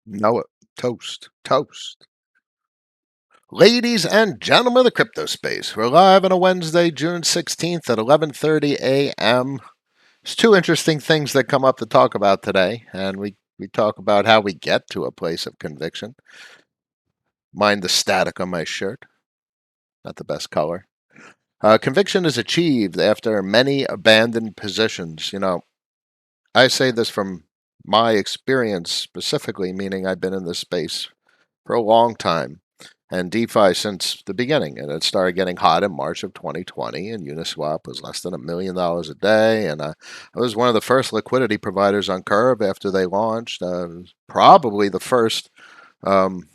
Know it. Toast. Toast. Ladies and gentlemen of the crypto space, we're live on a Wednesday, June 16th at 11:30 a.m. There's two interesting things that come up to talk about today, and we talk about how we get to a place of conviction. Mind the static on my shirt, not the best color. Conviction is achieved after many abandoned positions. I say this from my experience specifically, meaning I've been in this space for a long time and DeFi since the beginning. And it started getting hot in March of 2020, and Uniswap was less than $1 million a day. And I was one of the first liquidity providers on Curve after they launched. Probably the first um,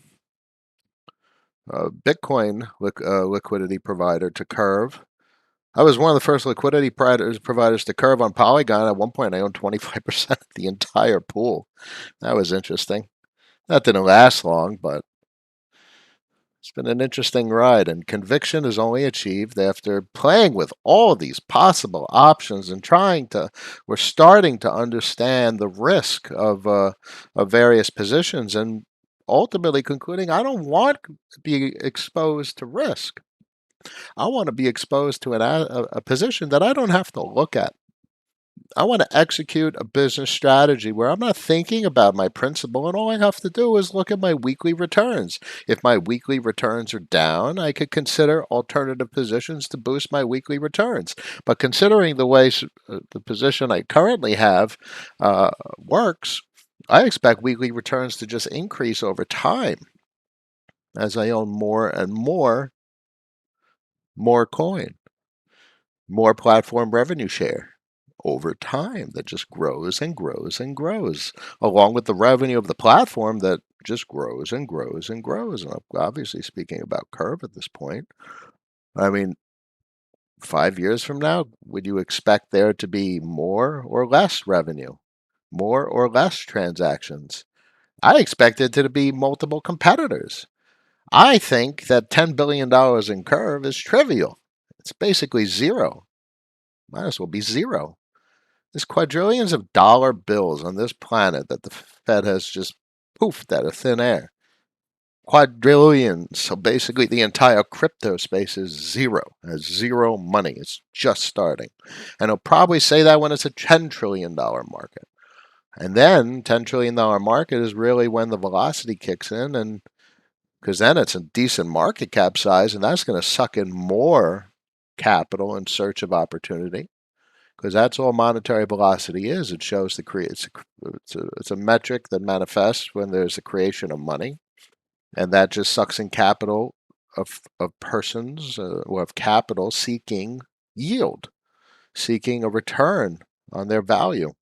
Bitcoin liquidity provider to Curve. I was one of the first liquidity providers to Curve on Polygon. At one point, I owned 25% of the entire pool. That was interesting. That didn't last long, but it's been an interesting ride, and conviction is only achieved after playing with all these possible options and we're starting to understand the risk of various positions and ultimately concluding I don't want to be exposed to risk. I want to be exposed to a position that I don't have to look at. I want to execute a business strategy where I'm not thinking about my principal, and all I have to do is look at my weekly returns. If my weekly returns are down, I could consider alternative positions to boost my weekly returns. But considering the way the position I currently have works, I expect weekly returns to just increase over time as I own more and more coin, more platform revenue share over time that just grows and grows and grows, along with the revenue of the platform that just grows and grows and grows. And I'm obviously speaking about Curve at this point. I mean, 5 years from now, would you expect there to be more or less revenue, more or less transactions? I expect it to be multiple competitors. I think that $10 billion in Curve is trivial. It's basically zero. Might as well be zero. There's quadrillions of dollar bills on this planet that the Fed has just poofed out of thin air. Quadrillions. So basically, the entire crypto space is zero, has zero money. It's just starting. And he'll probably say that when it's a $10 trillion market. And then $10 trillion market is really when the velocity kicks in, and because then it's a decent market cap size, and that's going to suck in more capital in search of opportunity, because that's all monetary velocity is. It shows it's a metric that manifests when there's a creation of money, and that just sucks in capital of persons who have capital seeking yield, seeking a return on their value.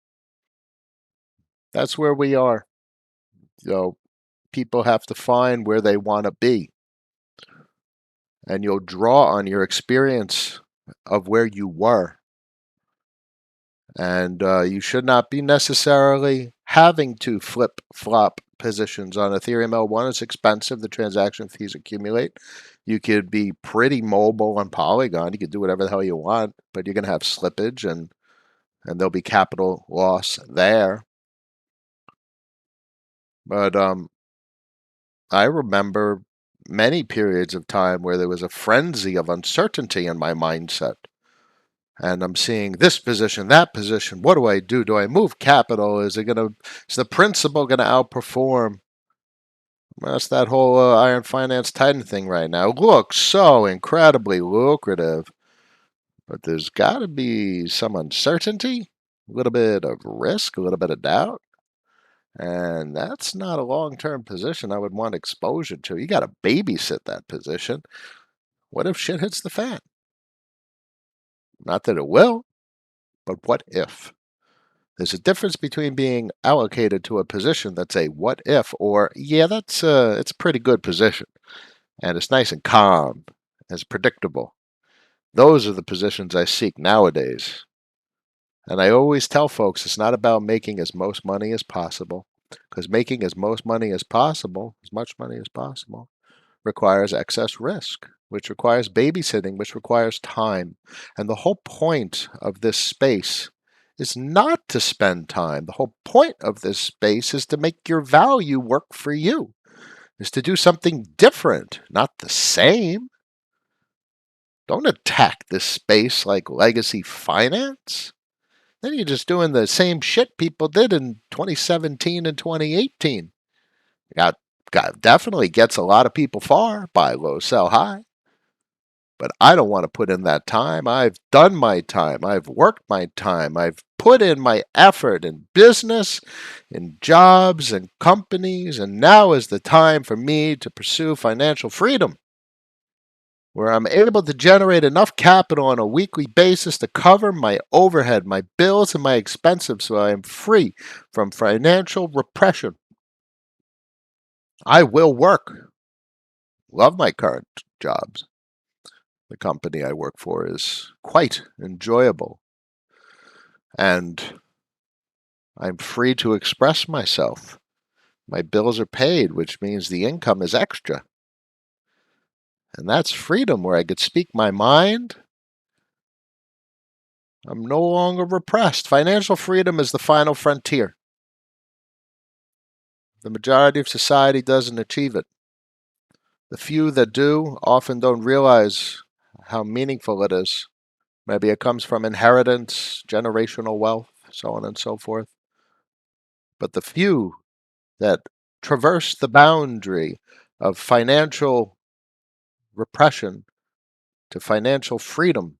That's where we are. So people have to find where they want to be, and you'll draw on your experience of where you were. And you should not be necessarily having to flip flop positions on Ethereum L1. It's expensive. The transaction fees accumulate. You could be pretty mobile on Polygon. You could do whatever the hell you want, but you're going to have slippage, and there'll be capital loss there. But I remember many periods of time where there was a frenzy of uncertainty in my mindset. And I'm seeing this position, that position. What do I do? Do I move capital? Is the principal gonna outperform? That's that whole Iron Finance Titan thing right now. It looks so incredibly lucrative, but there's got to be some uncertainty, a little bit of risk, a little bit of doubt, and that's not a long-term position I would want exposure to. You got to babysit that position. What if shit hits the fan? Not that it will, but what if? There's a difference between being allocated to a position that's a what if, or yeah, it's a pretty good position and it's nice and calm, it's predictable. Those are the positions I seek nowadays. And I always tell folks it's not about making as most money as possible, because making as most money as possible, as much money as possible, requires excess risk, which requires babysitting, which requires time. And the whole point of this space is not to spend time. The whole point of this space is to make your value work for you, is to do something different, not the same. Don't attack this space like legacy finance. Then you're just doing the same shit people did in 2017 and 2018. Got, definitely gets a lot of people far, buy low, sell high. But I don't want to put in that time. I've done my time. I've worked my time. I've put in my effort in business, in jobs and companies, and now is the time for me to pursue financial freedom, where I'm able to generate enough capital on a weekly basis to cover my overhead, my bills, and my expenses so I am free from financial repression. I will work. Love my current jobs. The company I work for is quite enjoyable, and I'm free to express myself. My bills are paid, which means the income is extra. And that's freedom, where I could speak my mind. I'm no longer repressed. Financial freedom is the final frontier. The majority of society doesn't achieve it. The few that do often don't realize how meaningful it is. Maybe it comes from inheritance, generational wealth, so on and so forth. But the few that traverse the boundary of financial repression to financial freedom,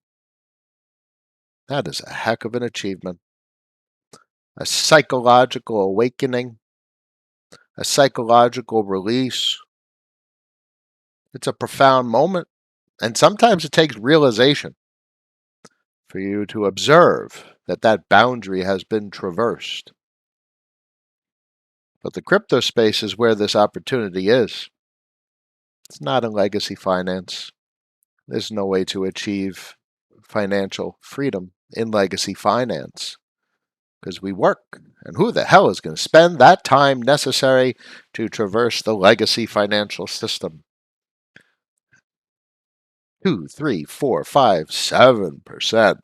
that is a heck of an achievement. A psychological awakening, a psychological release. It's a profound moment. And sometimes it takes realization for you to observe that that boundary has been traversed. But the crypto space is where this opportunity is. It's not in legacy finance. There's no way to achieve financial freedom in legacy finance because we work. And who the hell is going to spend that time necessary to traverse the legacy financial system? 2, 3, 4, 5, 7%.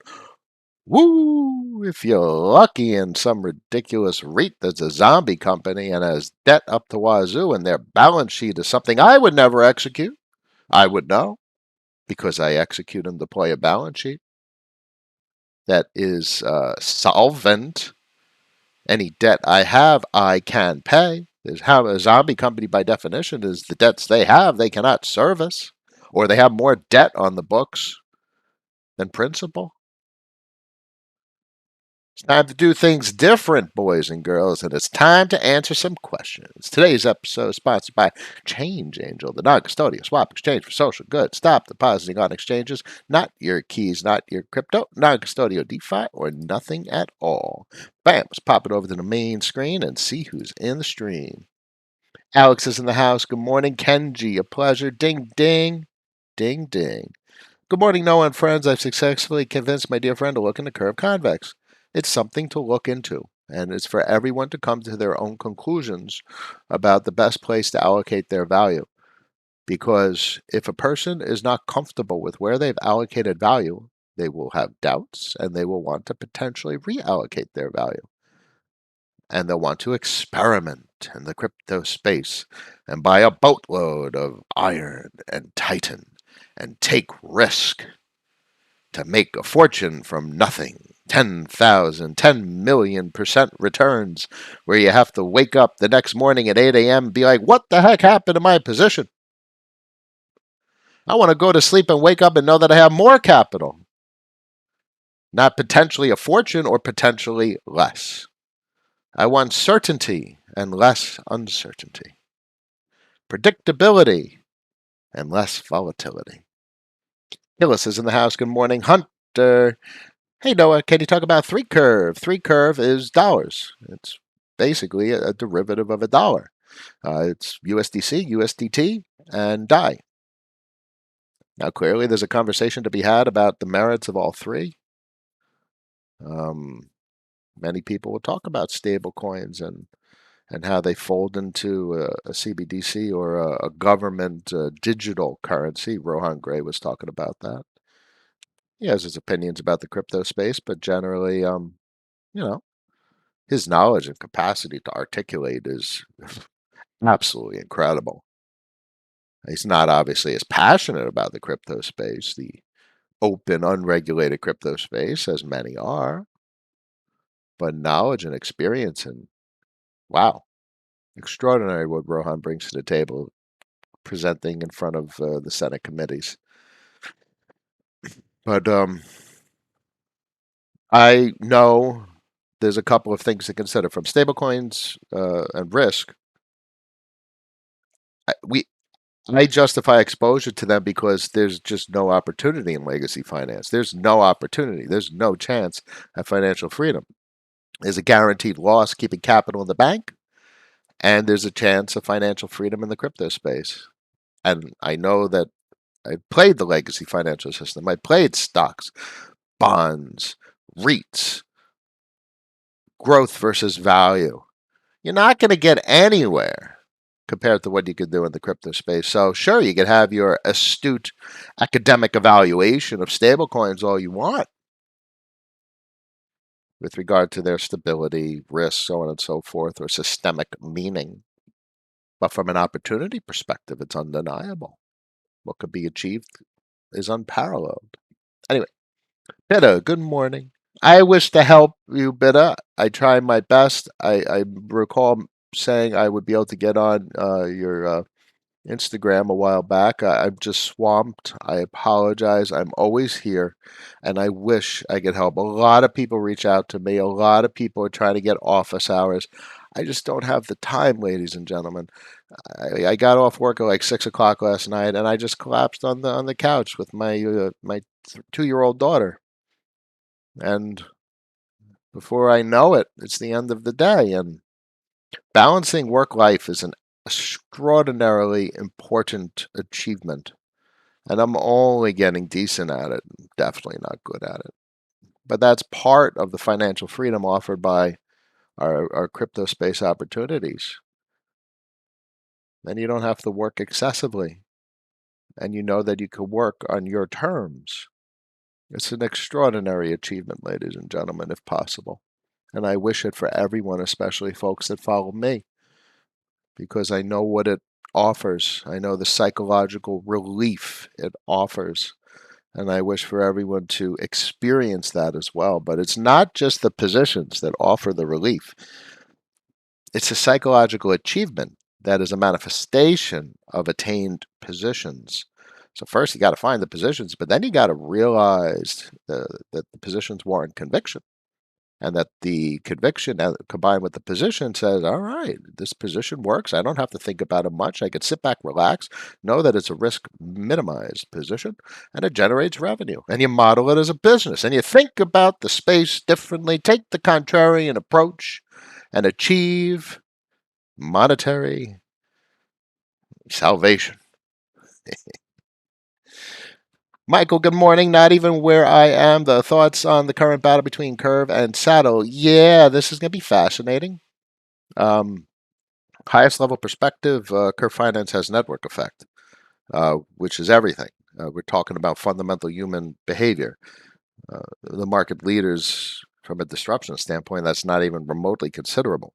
Woo! If you're lucky in some ridiculous REIT that's a zombie company and has debt up to wazoo and their balance sheet is something I would never execute, I would know because I execute and deploy a balance sheet that is solvent. Any debt I have, I can pay. There's how a zombie company, by definition, is the debts they have they cannot service, or they have more debt on the books than principal. It's time to do things different, boys and girls, and it's time to answer some questions. Today's episode is sponsored by Change Angel, the non-custodial swap exchange for social good. Stop depositing on exchanges, not your keys, not your crypto, non-custodial DeFi, or nothing at all. Bam, let's pop it over to the main screen and see who's in the stream. Alex is in the house. Good morning, Kenji. A pleasure. Ding, ding. Ding, ding. Good morning, Noah and friends. I've successfully convinced my dear friend to look into Curve Convex. It's something to look into, and it's for everyone to come to their own conclusions about the best place to allocate their value. Because if a person is not comfortable with where they've allocated value, they will have doubts and they will want to potentially reallocate their value. And they'll want to experiment in the crypto space and buy a boatload of iron and titan and take risk to make a fortune from nothing. 10,000, 10 million% returns, where you have to wake up the next morning at 8 a.m. and be like, what the heck happened to my position? I want to go to sleep and wake up and know that I have more capital, not potentially a fortune or potentially less. I want certainty and less uncertainty, predictability and less volatility. Hillis is in the house. Good morning, Hunter. Hey, Noah, can you talk about 3 curve? 3 curve is dollars. It's basically a derivative of a dollar. It's USDC, USDT, and DAI. Now, clearly, there's a conversation to be had about the merits of all three. Many people will talk about stable coins and how they fold into a CBDC or a government digital currency. Rohan Gray was talking about that. He has his opinions about the crypto space, but generally, You know, his knowledge and capacity to articulate is absolutely incredible. He's not obviously as passionate about the crypto space, the open, unregulated crypto space, as many are, but knowledge and experience and wow, extraordinary what Rohan brings to the table, presenting in front of the Senate committees. But I know there's a couple of things to consider from stablecoins and risk. We I justify exposure to them because there's just no opportunity in legacy finance. There's no opportunity. There's no chance at financial freedom. There's a guaranteed loss keeping capital in the bank, and there's a chance of financial freedom in the crypto space. And I know that I played the legacy financial system. I played stocks, bonds, REITs, growth versus value. You're not going to get anywhere compared to what you could do in the crypto space. So sure, you could have your astute academic evaluation of stablecoins all you want with regard to their stability, risk, so on and so forth, or systemic meaning. But from an opportunity perspective, it's undeniable. What could be achieved is unparalleled. Anyway, Bitta, good morning. I wish to help you, Bitta. I try my best. I recall saying I would be able to get on your Instagram a while back. I'm just swamped. I apologize. I'm always here, and I wish I could help. A lot of people reach out to me. A lot of people are trying to get office hours. I just don't have the time, ladies and gentlemen. I got off work at like 6 o'clock last night, and I just collapsed on the couch with my 2-year-old daughter. And before I know it, it's the end of the day. And balancing work life is an extraordinarily important achievement. And I'm only getting decent at it, definitely not good at it. But that's part of the financial freedom offered by our crypto space opportunities. Then you don't have to work excessively, and you know that you can work on your terms. It's an extraordinary achievement, ladies and gentlemen, if possible. And I wish it for everyone, especially folks that follow me, because I know what it offers. I know the psychological relief it offers. And I wish for everyone to experience that as well. But it's not just the positions that offer the relief, it's a psychological achievement that is a manifestation of attained positions. So, first, you got to find the positions, but then you got to realize that the positions warrant conviction, and that the conviction combined with the position says, all right, this position works. I don't have to think about it much. I can sit back, relax, know that it's a risk minimized position, and it generates revenue. And you model it as a business, and you think about the space differently, take the contrarian approach, and achieve monetary salvation. Michael, good morning. Not even where I am. The thoughts on the current battle between Curve and Saddle. Yeah, this is going to be fascinating. Um, Highest level perspective, Curve Finance has network effect, which is everything. We're talking about fundamental human behavior. The market leaders, from a disruption standpoint, that's not even remotely considerable.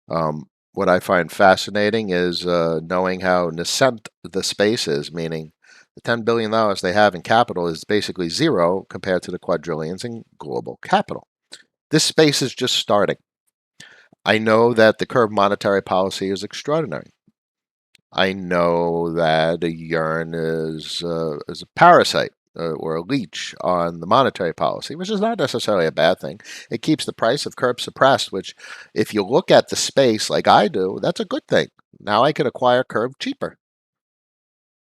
What I find fascinating is knowing how nascent the space is, meaning the $10 billion they have in capital is basically zero compared to the quadrillions in global capital. This space is just starting. I know that the curve monetary policy is extraordinary. I know that a yarn is a parasite or a leech on the monetary policy, which is not necessarily a bad thing. It keeps the price of curve suppressed, which, if you look at the space like I do, that's a good thing. Now I can acquire curve cheaper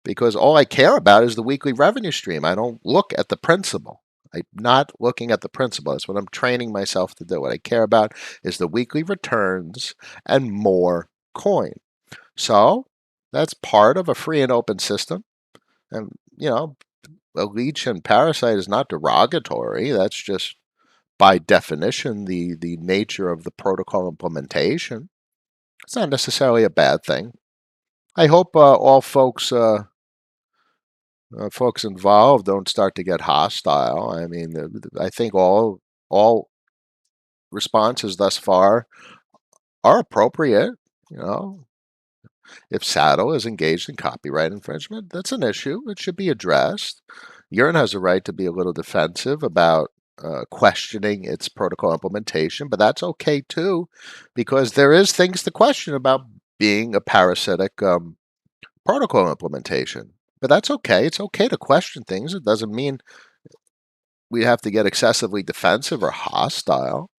because all I care about is the weekly revenue stream. I don't look at the principal. I'm not looking at the principal. That's what I'm training myself to do. What I care about is the weekly returns and more coin. So that's part of a free and open system. And, a leech and parasite is not derogatory. That's just by definition the nature of the protocol implementation. It's not necessarily a bad thing. I hope all folks involved don't start to get hostile. I mean, I think all responses thus far are appropriate. You know, if Saddle is engaged in copyright infringement, that's an issue. It should be addressed. Yearn has a right to be a little defensive about questioning its protocol implementation, but that's okay too, because there is things to question about being a parasitic protocol implementation. But that's okay. It's okay to question things. It doesn't mean we have to get excessively defensive or hostile.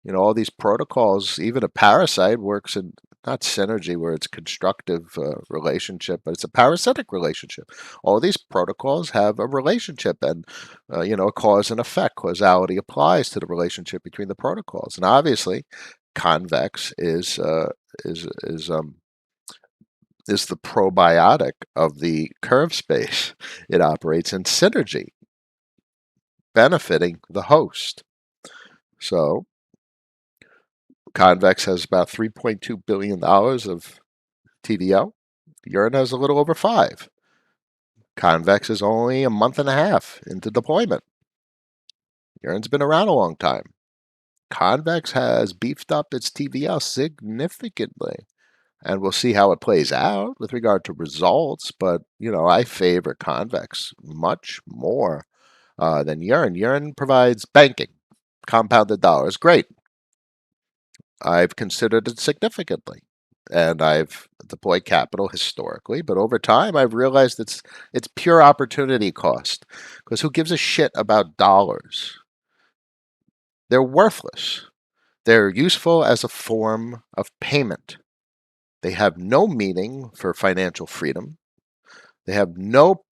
You know, all these protocols, even a parasite works in not synergy where it's constructive relationship, but it's a parasitic relationship. All these protocols have a relationship, and you know, a cause and effect. Causality applies to the relationship between the protocols, and obviously, convex is the probiotic of the curve space. It operates in synergy, benefiting the host. So Convex has about $3.2 billion of TVL. Yearn has a little over 5. Convex is only a month and a half into deployment. Yearn's been around a long time. Convex has beefed up its TVL significantly, and we'll see how it plays out with regard to results. But you know, I favor Convex much more than Yearn. Yearn provides banking, compounded dollars, great. I've considered it significantly, and I've deployed capital historically, but over time I've realized it's pure opportunity cost. Because who gives a shit about dollars? They're worthless. They're useful as a form of payment. They have no meaning for financial freedom. They have no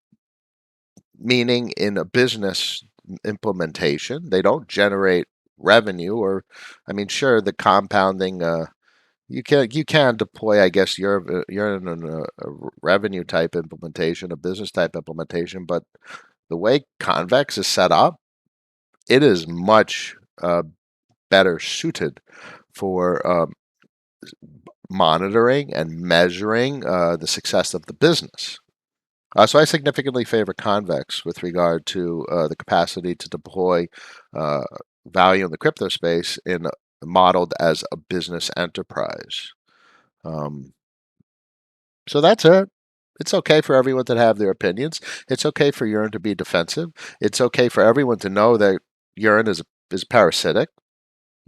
meaning in a business implementation. They don't generate revenue or, I mean, sure, the compounding you can deploy, I guess you're in a revenue type implementation, a business type implementation, but the way Convex is set up, it is much better suited for monitoring and measuring the success of the business. So I significantly favor Convex with regard to the capacity to deploy uh, value in the crypto space in modeled as a business enterprise. Um, So that's it. It's okay for everyone to have their opinions. It's okay for urine to be defensive. It's okay for everyone to know that urine is parasitic,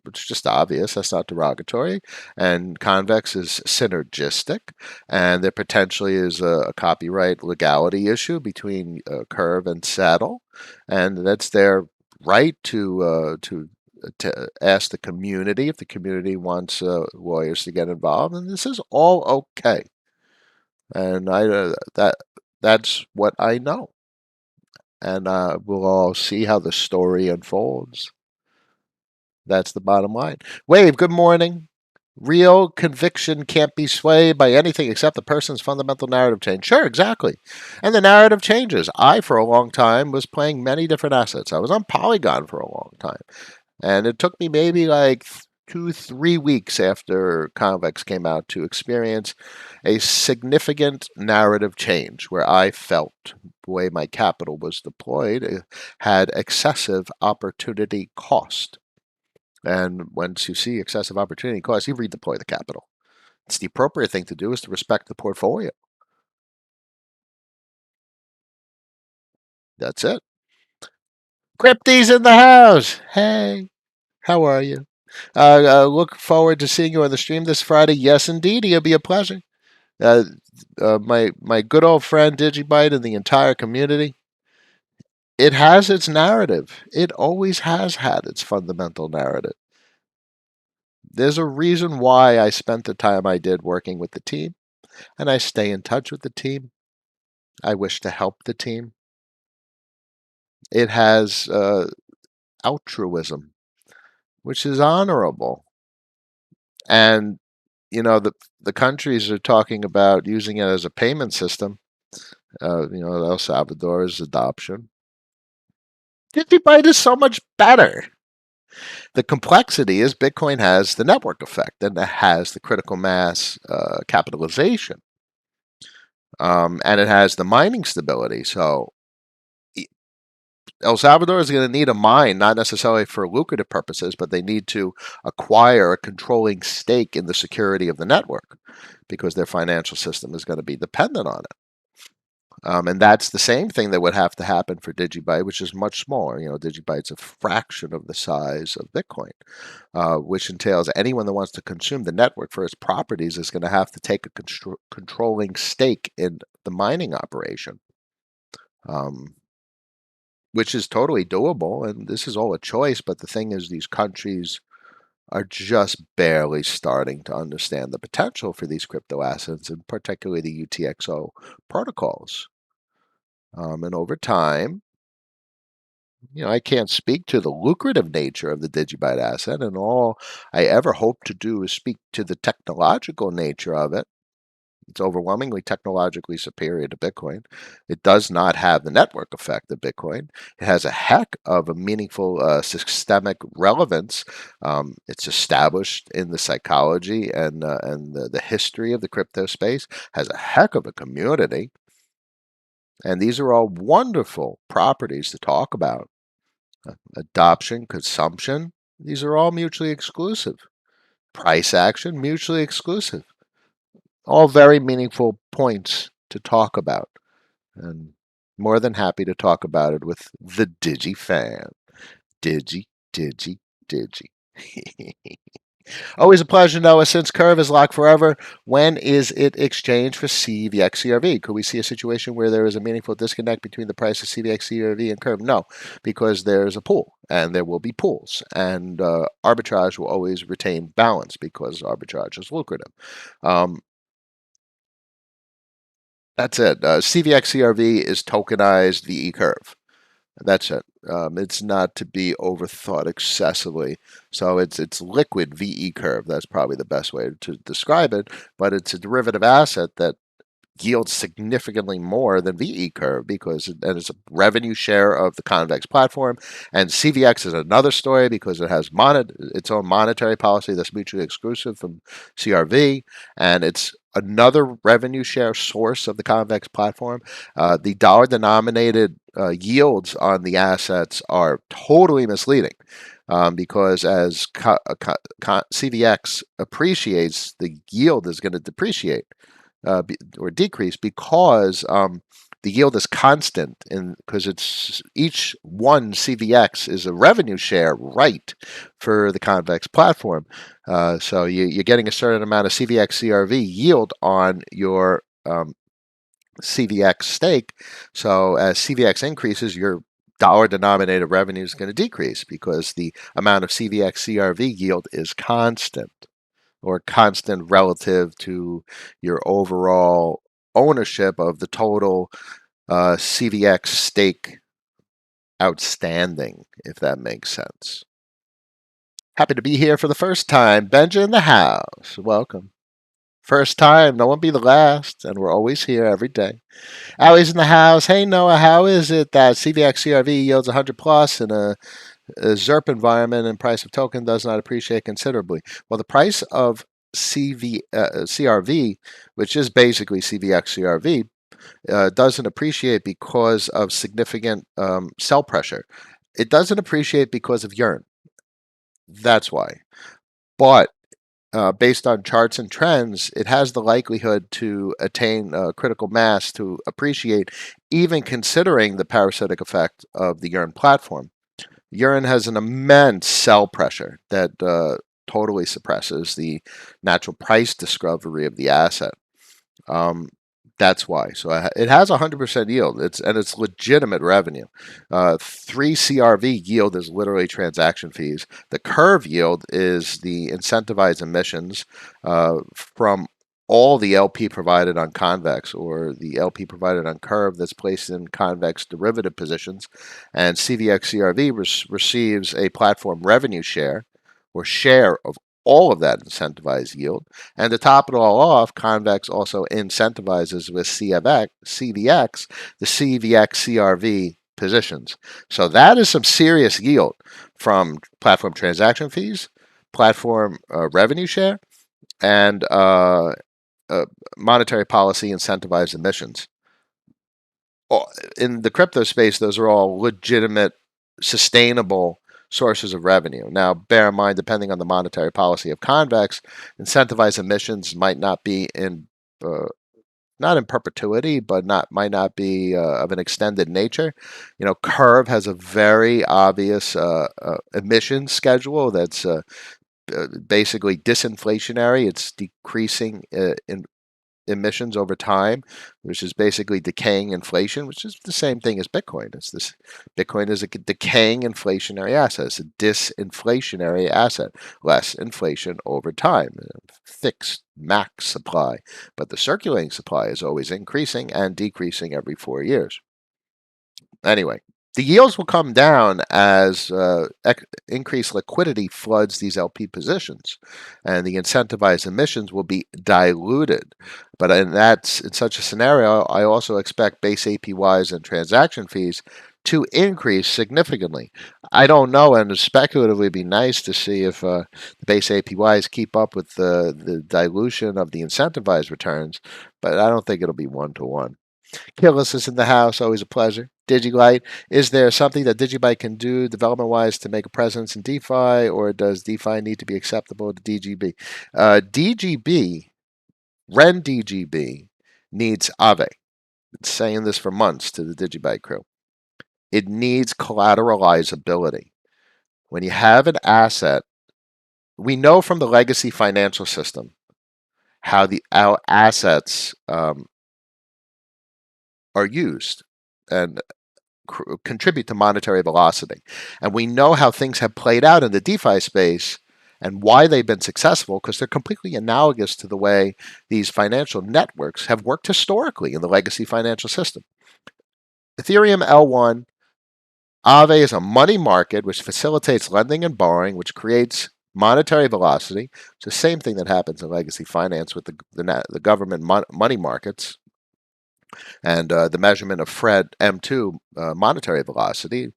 which is just obvious. That's not derogatory. And convex is synergistic, and there potentially is a copyright legality issue between Curve and Saddle, and that's their right to ask the community if the community wants lawyers to get involved, and this is all okay. And that's what I know. And we'll all see how the story unfolds. That's the bottom line. Wave, good morning. Real conviction can't be swayed by anything except the person's fundamental narrative change. Sure, exactly. And the narrative changes. I, for a long time, was playing many different assets. I was on Polygon for a long time. And it took me maybe like 2, 3 weeks after Convex came out to experience a significant narrative change where I felt the way my capital was deployed had excessive opportunity cost. And once you see excessive opportunity cost, you redeploy the capital. It's the appropriate thing to do is to respect the portfolio. That's it. Crypties in the house. Hey, how are you? Look forward to seeing you on the stream this Friday. Yes, indeed, it'll be a pleasure. Uh, my good old friend Digibyte and the entire community. It has its narrative. It always has had its fundamental narrative. There's a reason why I spent the time I did working with the team, and I stay in touch with the team. I wish to help the team. It has altruism, which is honorable, and you know the countries are talking about using it as a payment system. You know, El Salvador's adoption. Digibyte is so much better. The complexity is Bitcoin has the network effect and it has the critical mass capitalization, and it has the mining stability. So El Salvador is going to need a mine, not necessarily for lucrative purposes, but they need to acquire a controlling stake in the security of the network because their financial system is going to be dependent on it. And that's the same thing that would have to happen for Digibyte, which is much smaller. Digibyte's a fraction of the size of Bitcoin, which entails anyone that wants to consume the network for its properties is going to have to take a controlling stake in the mining operation, um, which is totally doable. And this is all a choice. But the thing is, these countries are just barely starting to understand the potential for these crypto assets, and particularly the UTXO protocols. And over time, I can't speak to the lucrative nature of the Digibyte asset, and all I ever hope to do is speak to the technological nature of it. It's overwhelmingly technologically superior to Bitcoin. It does not have the network effect of Bitcoin. It has a heck of a meaningful systemic relevance. It's established in the psychology and the history of the crypto space. Has a heck of a community, and these are all wonderful properties to talk about. Adoption, consumption, these are all mutually exclusive. Price action, mutually exclusive. All very meaningful points to talk about. And more than happy to talk about it with the Digi fan. Digi, Digi, Digi. Always a pleasure, Noah. Since Curve is locked forever, when is it exchanged for CVX-CRV? Could we see a situation where there is a meaningful disconnect between the price of CVX-CRV and Curve? No, because there's a pool, and there will be pools, and arbitrage will always retain balance because arbitrage is lucrative. That's it. CVX-CRV is tokenized VE Curve. That's it. It's not to be overthought excessively. So it's liquid VE curve. That's probably the best way to describe it. But it's a derivative asset that yields significantly more than VE curve because it's a revenue share of the convex platform. And CVX is another story because it has its own monetary policy that's mutually exclusive from CRV, and it's another revenue share source of the convex platform. The dollar denominated yields on the assets are totally misleading. Because as CVX appreciates, the yield is going to depreciate or decrease because the yield is constant, because it's each one CVX is a revenue share right for the convex platform. So you're getting a certain amount of CVX CRV yield on your CVX stake. So as CVX increases, your dollar denominated revenue is going to decrease because the amount of CVX CRV yield is constant, or constant relative to your overall ownership of the total CVX stake outstanding, if that makes sense. Happy to be here for the first time. Benja in the house. Welcome. First time, no one be the last, and we're always here every day. Allie's in the house. Hey Noah, how is it that CVX CRV yields 100 plus in a ZERP environment and price of token does not appreciate considerably? Well, the price of CRV, which is basically CVX CRV, doesn't appreciate because of significant sell pressure. It doesn't appreciate because of yearn. That's why. But based on charts and trends, it has the likelihood to attain critical mass to appreciate, even considering the parasitic effect of the yearn platform. Yearn has an immense sell pressure that totally suppresses the natural price discovery of the asset. Um, that's why. So it has 100% yield. It's legitimate revenue. 3 CRV yield is literally transaction fees. The curve yield is the incentivized emissions from all the LP provided on convex, or the LP provided on curve that's placed in convex derivative positions. And CVX CRV receives a platform revenue share, or share of all of that incentivized yield. And to top it all off, Convex also incentivizes with CVX the CVX CRV positions. So that is some serious yield from platform transaction fees, platform revenue share, and monetary policy incentivized emissions. in the crypto space, those are all legitimate, sustainable sources of revenue. Now, bear in mind, depending on the monetary policy of convex, incentivized emissions might not be in not in perpetuity, but might not be of an extended nature. Curve has a very obvious emission schedule that's basically disinflationary. It's decreasing in emissions over time, which is basically decaying inflation, which is the same thing as Bitcoin. Bitcoin is a decaying inflationary asset. It's a disinflationary asset, less inflation over time, fixed max supply. But the circulating supply is always increasing and decreasing every 4 years. Anyway, the yields will come down as increased liquidity floods these LP positions, and the incentivized emissions will be diluted. But in such a scenario, I also expect base APYs and transaction fees to increase significantly. I don't know, and speculatively, it'd be nice to see if the base APYs keep up with the dilution of the incentivized returns, but I don't think it'll be 1-to-1. Killis is in the house. Always a pleasure. Digibyte. Is there something that Digibyte can do development wise to make a presence in DeFi, or does DeFi need to be acceptable to DGB? DGB, Ren DGB, needs Aave. Been saying this for months to the Digibyte crew. It needs collateralizability. When you have an asset, we know from the legacy financial system how our assets are used. And contribute to monetary velocity. And we know how things have played out in the DeFi space and why they've been successful, because they're completely analogous to the way these financial networks have worked historically in the legacy financial system. Ethereum L1, Aave is a money market which facilitates lending and borrowing, which creates monetary velocity. It's the same thing that happens in legacy finance with the government money markets and the measurement of Fed M2 monetary velocity,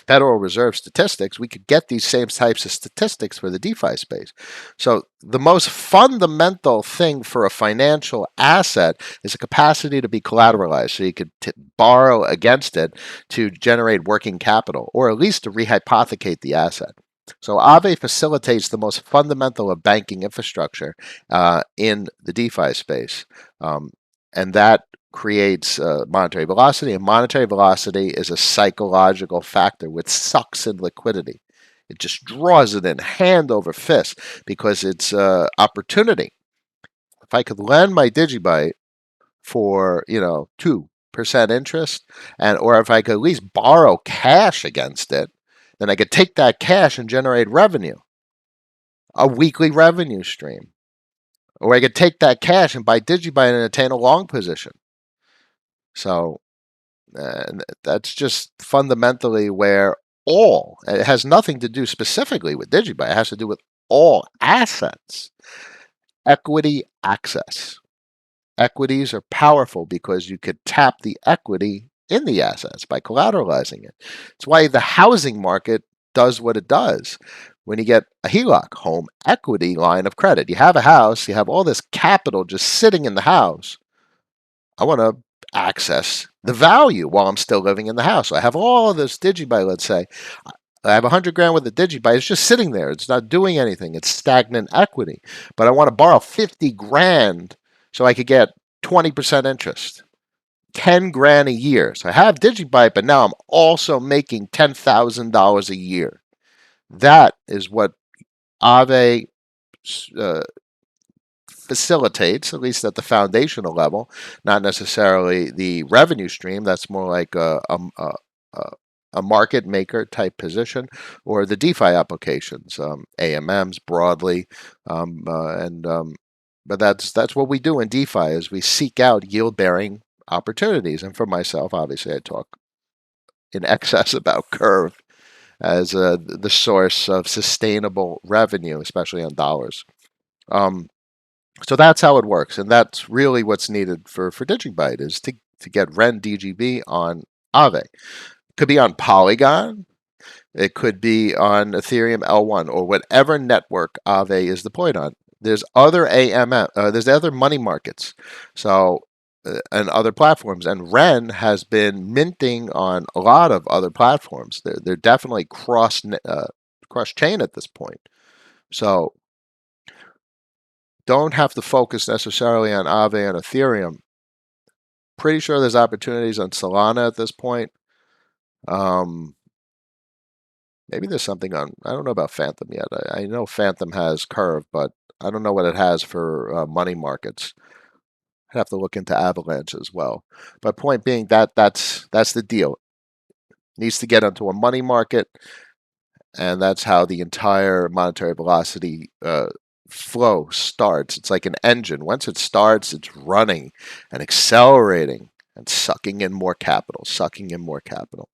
Federal Reserve statistics, we could get these same types of statistics for the DeFi space. So the most fundamental thing for a financial asset is a capacity to be collateralized, so you could borrow against it to generate working capital, or at least to rehypothecate the asset. So Aave facilitates the most fundamental of banking infrastructure in the DeFi space. And that creates monetary velocity, and monetary velocity is a psychological factor which sucks in liquidity. It just draws it in hand over fist because it's opportunity. If I could lend my Digibyte for 2% interest, or if I could at least borrow cash against it, then I could take that cash and generate revenue, a weekly revenue stream. Or I could take that cash and buy Digibyte and attain a long position. So that's just fundamentally where it has nothing to do specifically with Digibyte. It has to do with all assets. Equity access. Equities are powerful because you could tap the equity in the assets by collateralizing it. It's why the housing market does what it does. When you get a HELOC, home equity line of credit, you have a house, you have all this capital just sitting in the house. I want to access the value while I'm still living in the house. So I have all of this Digibyte, let's say. I have 100 grand with the Digibyte. It's just sitting there. It's not doing anything. It's stagnant equity. But I want to borrow 50 grand so I could get 20% interest. 10 grand a year. So I have Digibyte, but now I'm also making $10,000 a year. That is what Aave facilitates, at least at the foundational level, not necessarily the revenue stream. That's more like a market maker type position, or the DeFi applications, AMMs broadly, but that's what we do in DeFi is we seek out yield bearing opportunities. And for myself, obviously, I talk in excess about Curve as the source of sustainable revenue, especially on dollars. So that's how it works, and that's really what's needed for Digibyte is to get Ren DGB on Aave. Could be on Polygon, it could be on Ethereum L1 or whatever network Aave is deployed on. There's other there's other money markets. So and other platforms. And Ren has been minting on a lot of other platforms. They're definitely cross chain at this point. So don't have to focus necessarily on Aave and Ethereum. Pretty sure there's opportunities on Solana at this point. Um, Maybe there's something on. I don't know about Phantom yet. I know Phantom has Curve, but I don't know what it has for money markets. I'd have to look into Avalanche as well. But point being that that's the deal. Needs to get onto a money market, and that's how the entire monetary velocity flow starts. It's like an engine. Once it starts, it's running and accelerating and sucking in more capital, sucking in more capital.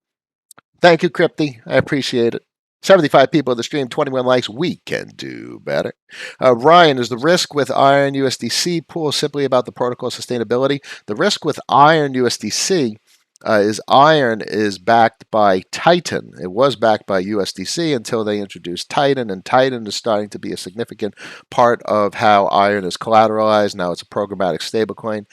Thank you, Crypty. I appreciate it. 75 people in the stream, 21 likes. We can do better. Ryan, is the risk with Iron USDC pool simply about the protocol sustainability? The risk with Iron USDC is Iron is backed by Titan. It was backed by USDC until they introduced Titan, and Titan is starting to be a significant part of how Iron is collateralized. Now it's a programmatic stablecoin,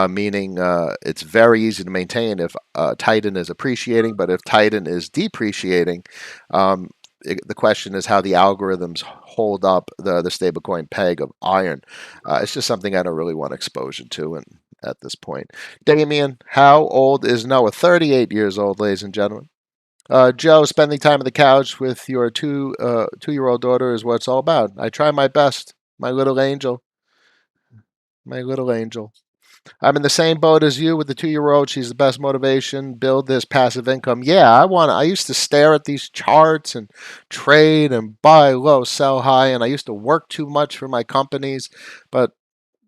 meaning it's very easy to maintain if Titan is appreciating, but if Titan is depreciating, the question is how the algorithms hold up the stablecoin peg of Iron. It's just something I don't really want exposure to, and at this point. Damien, how old is Noah? 38 years old, ladies and gentlemen. Joe, spending time on the couch with your 2-year-old daughter is what it's all about. I try my best, my little angel, my little angel. I'm in the same boat as you with the 2-year-old. She's the best motivation. Build this passive income. Yeah, I used to stare at these charts and trade and buy low, sell high, and I used to work too much for my companies. But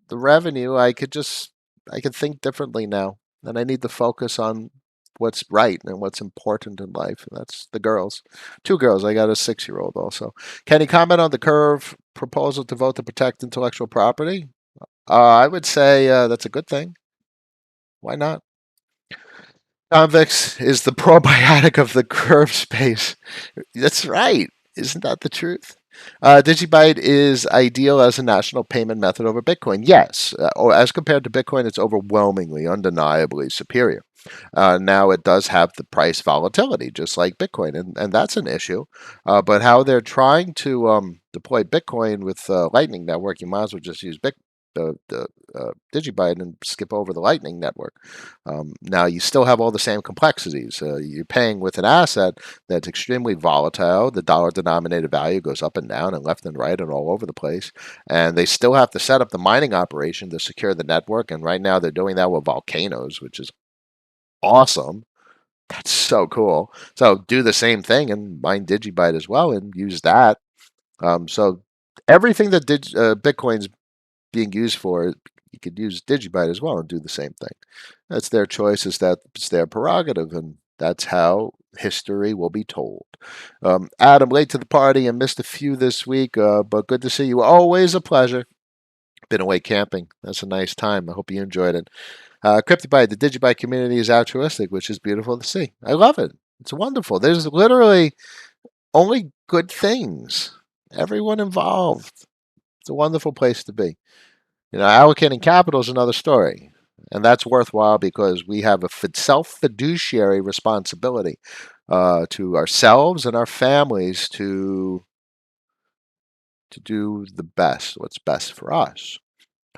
the revenue, I could think differently now, and I need to focus on what's right and what's important in life. And that's the girls. 2 girls. I got a 6-year-old also. Can you comment on the Curve proposal to vote to protect intellectual property? I would say that's a good thing. Why not? Convex is the probiotic of the curve space. That's right. Isn't that the truth? Digibyte is ideal as a national payment method over Bitcoin. Yes, or as compared to Bitcoin, it's overwhelmingly, undeniably superior. Now it does have the price volatility, just like Bitcoin, and that's an issue. But how they're trying to deploy Bitcoin with Lightning Network, you might as well just use the Digibyte and skip over the Lightning Network. Now you still have all the same complexities. You're paying with an asset that's extremely volatile. The dollar denominated value goes up and down and left and right and all over the place. And they still have to set up the mining operation to secure the network. And right now they're doing that with volcanoes, which is awesome. That's so cool. So do the same thing and mine Digibyte as well and use that. So everything that Bitcoin's being used for, you could use Digibyte as well and do the same thing. That's their choice. It's their prerogative, and that's how history will be told. Adam, late to the party and missed a few this week, but good to see you. Always a pleasure. Been away camping. That's a nice time. I hope you enjoyed it. CryptoByte, the Digibyte community is altruistic, which is beautiful to see. I love it. It's wonderful. There's literally only good things. Everyone involved. It's a wonderful place to be. Allocating capital is another story. And that's worthwhile because we have a self fiduciary responsibility to ourselves and our families to do the best, what's best for us.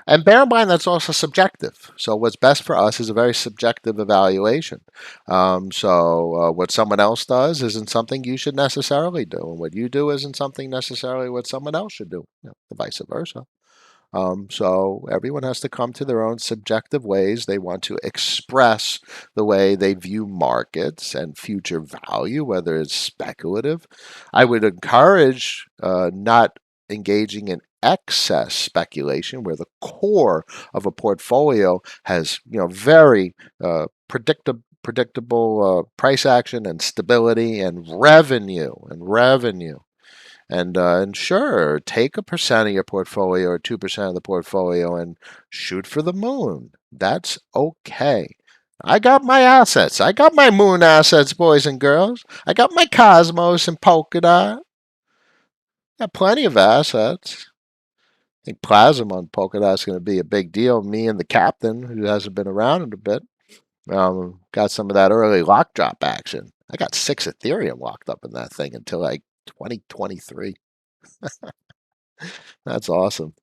And bear in mind that's also subjective. So what's best for us is a very subjective evaluation. What someone else does isn't something you should necessarily do, and what you do isn't something necessarily what someone else should do, vice versa. So everyone has to come to their own subjective ways. They want to express the way they view markets and future value, whether it's speculative. I would encourage not engaging in excess speculation, where the core of a portfolio has very predictable price action and stability and revenue. And sure, take a percent of your portfolio or 2% of the portfolio and shoot for the moon. That's okay. I got my assets. I got my moon assets, boys and girls. I got my Cosmos and Polkadot. Got plenty of assets. think Plasm on Polkadot's going to be a big deal. Me and the captain, who hasn't been around in a bit, got some of that early lock drop action. I got 6 Ethereum locked up in that thing until like 2023. That's awesome.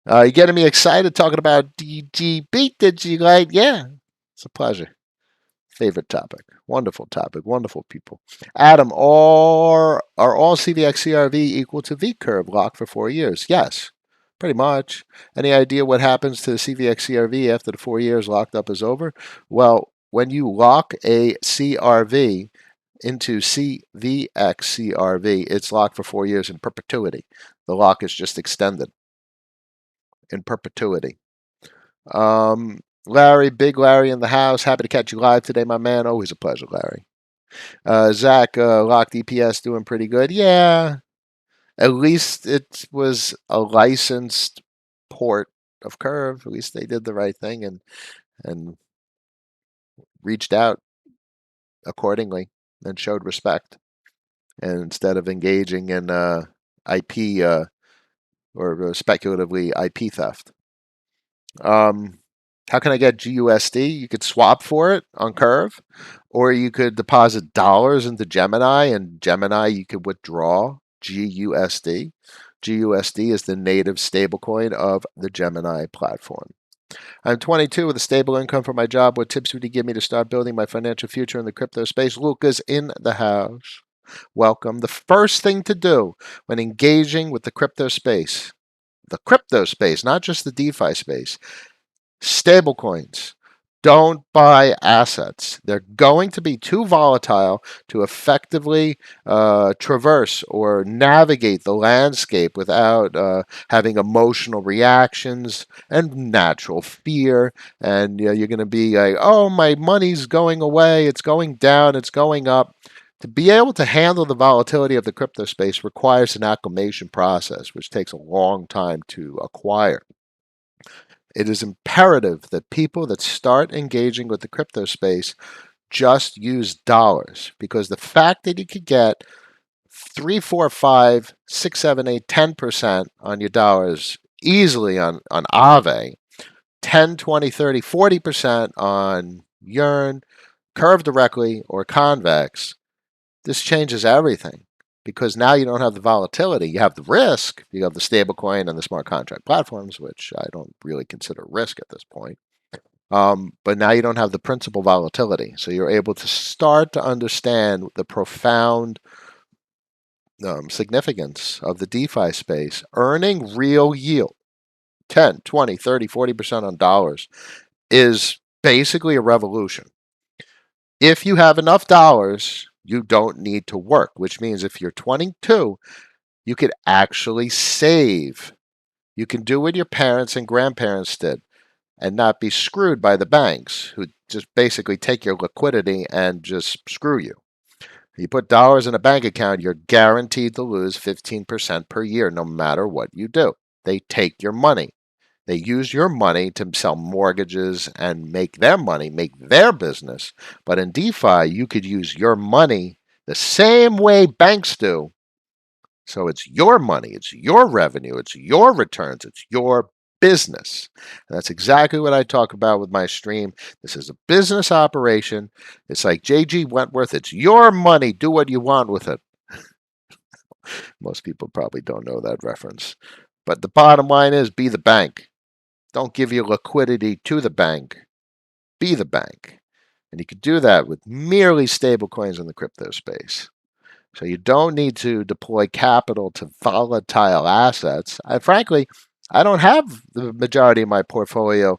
You getting me excited talking about DGB, Digibyte? Yeah, it's a pleasure. Favorite topic. Wonderful topic. Wonderful people. Adam, are all CVX CRV equal to V curve locked for 4 years? Yes, pretty much. Any idea what happens to the CVX CRV after the 4 years locked up is over? Well, when you lock a CRV into CVX CRV, it's locked for 4 years in perpetuity. The lock is just extended in perpetuity. Larry, Big Larry in the house. Happy to catch you live today, my man. Always a pleasure, Larry. Zach, locked EPS doing pretty good. Yeah, at least it was a licensed port of Curve. At least they did the right thing and reached out accordingly and showed respect. And instead of engaging in IP or speculatively IP theft. How can I get GUSD? You could swap for it on Curve, or you could deposit dollars into Gemini, and Gemini you could withdraw GUSD. GUSD is the native stablecoin of the Gemini platform. I'm 22 with a stable income from my job. What tips would you give me to start building my financial future in the crypto space? Luca's in the house. Welcome. The first thing to do when engaging with the crypto space, not just the DeFi space, stablecoins. Don't buy assets. They're going to be too volatile to effectively traverse or navigate the landscape without having emotional reactions and natural fear. And you're going to be like, oh, my money's going away. It's going down. It's going up. To be able to handle the volatility of the crypto space requires an acclimation process, which takes a long time to acquire. It is imperative that people that start engaging with the crypto space just use dollars, because the fact that you could get 3, 4, 5, 6, 7, 8, 10% on your dollars easily on Aave, 10, 20, 30, 40% on Yearn, Curve directly, or Convex, this changes everything, because now you don't have the volatility. You have the risk. You have the stablecoin and the smart contract platforms, which I don't really consider risk at this point. But now you don't have the principal volatility. So you're able to start to understand the profound significance of the DeFi space. Earning real yield, 10, 20, 30, 40% on dollars, is basically a revolution. If you have enough dollars, you don't need to work, which means if you're 22, you could actually save. You can do what your parents and grandparents did and not be screwed by the banks, who just basically take your liquidity and just screw you. You put dollars in a bank account, you're guaranteed to lose 15% per year no matter what you do. They take your money. They use your money to sell mortgages and make their money, make their business. But in DeFi, you could use your money the same way banks do. So it's your money, it's your revenue, it's your returns, it's your business. And that's exactly what I talk about with my stream. This is a business operation. It's like J.G. Wentworth. It's your money. Do what you want with it. Most people probably don't know that reference. But the bottom line is, be the bank. Don't give your liquidity to the bank. Be the bank. And you can do that with merely stable coins in the crypto space. So you don't need to deploy capital to volatile assets. Frankly, I don't have the majority of my portfolio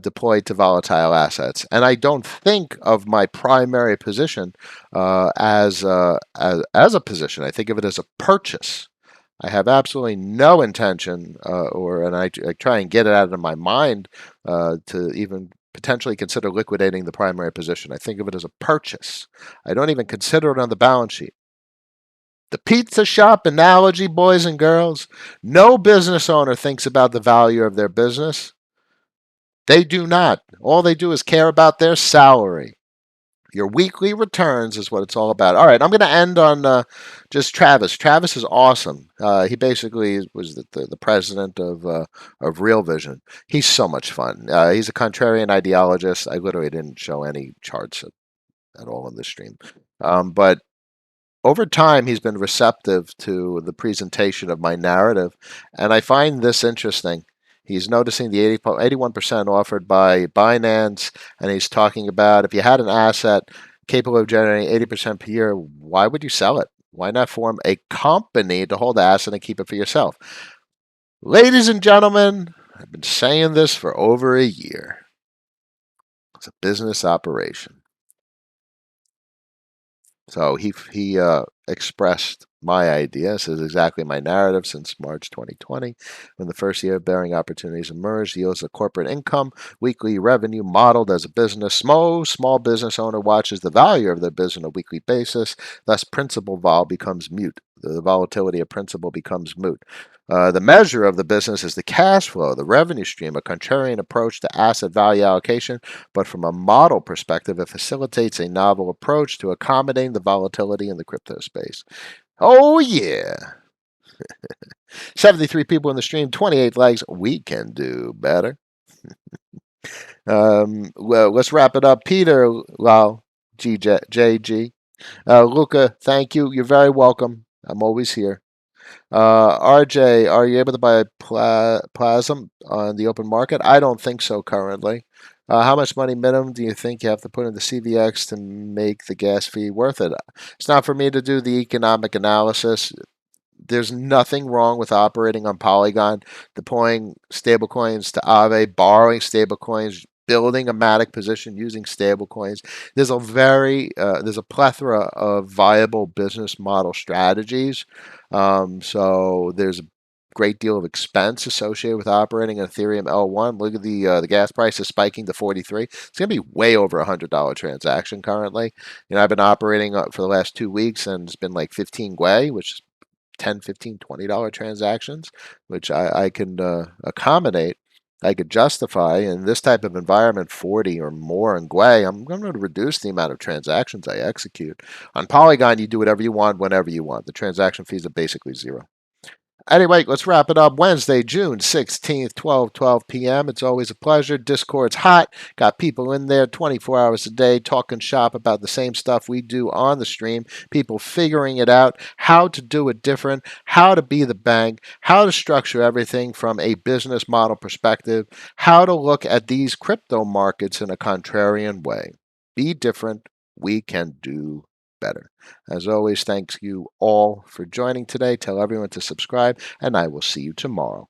deployed to volatile assets, and I don't think of my primary position as a position. I think of it as a purchase. I have absolutely no intention, and I try and get it out of my mind to even potentially consider liquidating the primary position. I think of it as a purchase. I don't even consider it on the balance sheet. The pizza shop analogy, boys and girls. No business owner thinks about the value of their business. They do not. All they do is care about their salary. Your weekly returns is what it's all about. All right, I'm going to end on just Travis. Travis is awesome. He basically was the president of Real Vision. He's so much fun. He's a contrarian ideologist. I literally didn't show any charts at all in this stream, but over time, he's been receptive to the presentation of my narrative, and I find this interesting. He's noticing the 81% offered by Binance, and he's talking about if you had an asset capable of generating 80% per year, why would you sell it? Why not form a company to hold the asset and keep it for yourself? Ladies and gentlemen, I've been saying this for over a year. It's a business operation. So he expressed my idea. This is exactly my narrative since March 2020, when the first year of bearing opportunities emerged. Yields a corporate income, weekly revenue modeled as a business. Small business owner watches the value of their business on a weekly basis. Thus, principal vol becomes mute. The volatility of principal becomes moot. The measure of the business is the cash flow, the revenue stream, a contrarian approach to asset value allocation, but from a model perspective, it facilitates a novel approach to accommodating the volatility in the crypto space. Oh, yeah. 73 people in the stream, 28 likes. We can do better. Well, let's wrap it up. Peter, well, JG. Luca, thank you. You're very welcome. I'm always here. RJ, are you able to buy plasm on the open market? I don't think so currently. How much money minimum do you think you have to put in the CVX to make the gas fee worth it? It's not for me to do the economic analysis. There's nothing wrong with operating on Polygon, deploying stablecoins to Aave, borrowing stablecoins, building a Matic position using stablecoins. There's a plethora of viable business model strategies. So there's a great deal of expense associated with operating an Ethereum L1. Look at the gas price is spiking to 43. It's going to be way over $100 transaction currently. I've been operating for the last 2 weeks, and it's been like 15 Gwei, which is 10, 15, $20 transactions, which I can accommodate. I could justify in this type of environment 40 or more in Gwei. I'm going to reduce the amount of transactions I execute. On Polygon, you do whatever you want, whenever you want. The transaction fees are basically zero. Anyway, let's wrap it up. Wednesday, June 16th, 12 p.m. It's always a pleasure. Discord's hot. Got people in there 24 hours a day talking shop about the same stuff we do on the stream. People figuring it out, how to do it different, how to be the bank, how to structure everything from a business model perspective, how to look at these crypto markets in a contrarian way. Be different. We can do better. As always, thanks you all for joining today. Tell everyone to subscribe, and I will see you tomorrow.